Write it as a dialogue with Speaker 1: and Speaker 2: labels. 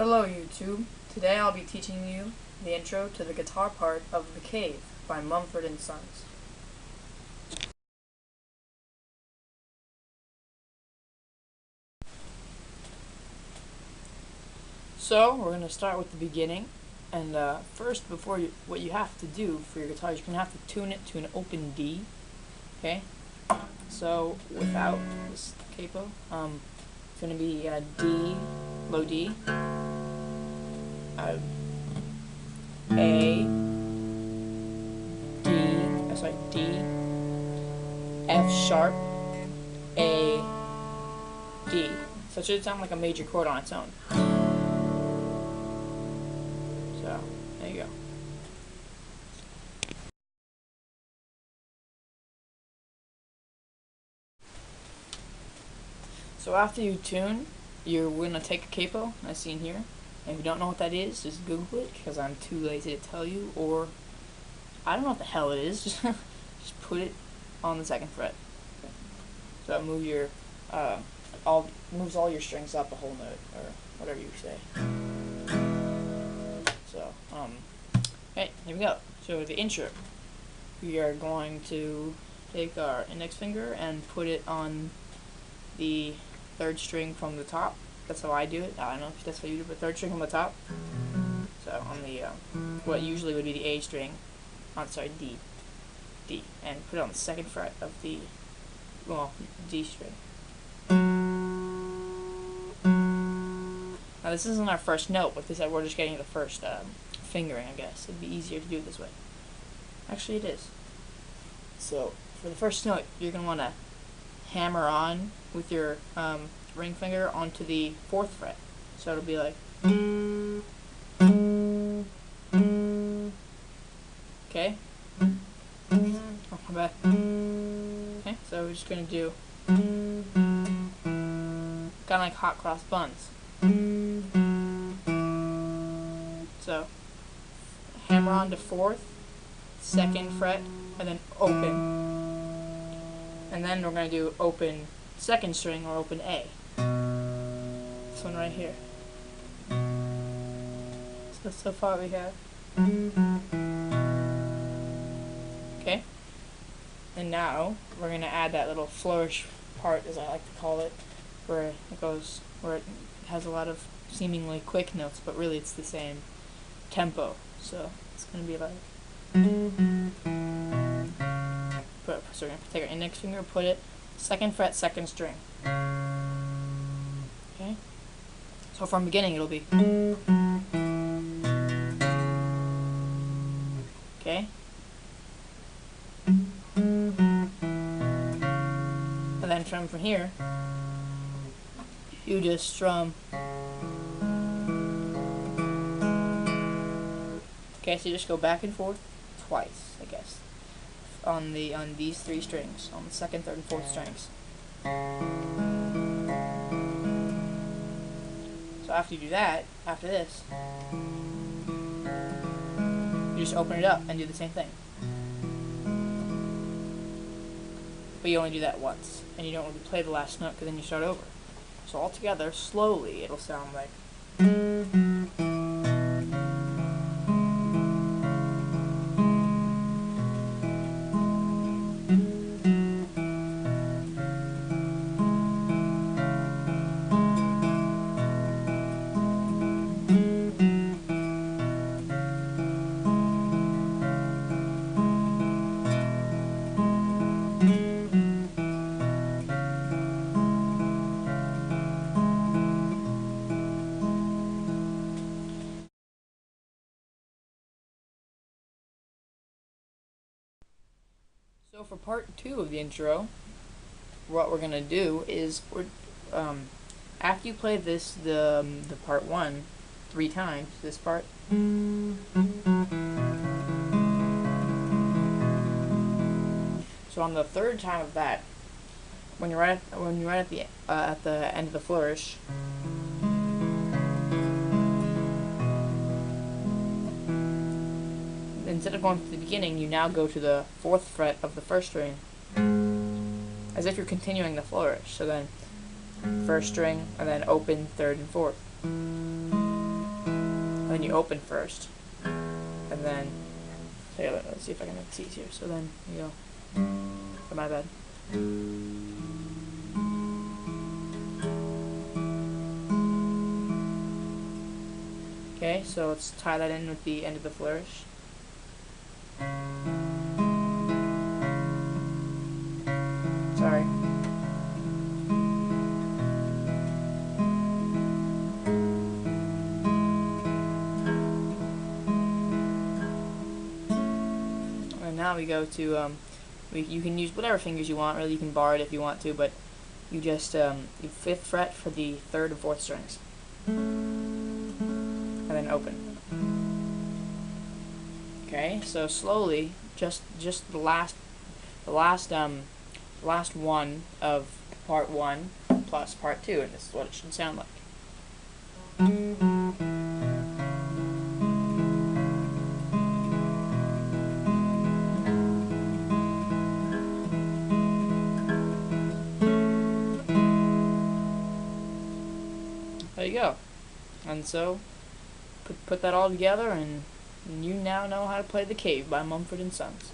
Speaker 1: Hello YouTube. Today I'll be teaching you the intro to the guitar part of The Cave by Mumford & Sons. So we're going to start with the beginning, and first, what you have to do for your guitar is you're going to have to tune it to an open D. Okay? So without this capo, it's going to be D, low D, A, D, F sharp, A, D. So it should sound like a major chord on its own. So, there you go. So after you tune, you're going to take a capo, as seen here. And if you don't know what that is, just Google it, because I'm too lazy to tell you, or I don't know what the hell it is. Just put it on the second fret. So it moves your moves all your strings up a whole note, or whatever you say. So okay, here we go. So the intro, we are going to take our index finger and put it on the third string from the top. That's how I do it. I don't know if that's how you do it, but third string from the top. So on the what usually would be the A string, D, and put it on the second fret of the D string. Now this isn't our first note, but we're just getting the first fingering, I guess. It'd be easier to do it this way. Actually, it is. So for the first note, you're gonna want to hammer on with your ring finger onto the fourth fret. So it'll be like. Okay. Oh, my bad. Okay, so we're just gonna do kind of like hot cross buns. So hammer on to fourth, second fret, and then open. And then we're gonna do open second string or open A. This one right here. So far we have. Okay. And now we're gonna add that little flourish part, as I like to call it, where it has a lot of seemingly quick notes, but really it's the same tempo. So it's gonna be like. So we're gonna take our index finger, put it second fret, second string. Okay. So from beginning it'll be. Okay. And then from here, you just strum. Okay, so you just go back and forth twice, I guess, on these three strings, on the second, third, and fourth strings. So after you do that, after this, you just open it up and do the same thing. But you only do that once, and you don't really play the last note, because then you start over. So all together, slowly, it'll sound like. So for part 2 of the intro, what we're gonna do is after you play the part 1 3 times, this part. So on the third time of that, when you're right at the end of the flourish, instead of going to the beginning, you now go to the fourth fret of the first string, as if you're continuing the flourish. So then first string, and then open third and fourth. then you open first, and then, so yeah, let's see if I can make this easier. So then you go, oh, my bad. Okay, so let's tie that in with the end of the flourish. Sorry. And now we go to, you can use whatever fingers you want, really. You can bar it if you want to, but you just, you 5th fret for the 3rd and 4th strings. And then open. Okay, so slowly, just the last one of part 1 plus part 2, and this is what it should sound like. There you go. And so, put that all together, and you now know how to play The Cave by Mumford & Sons.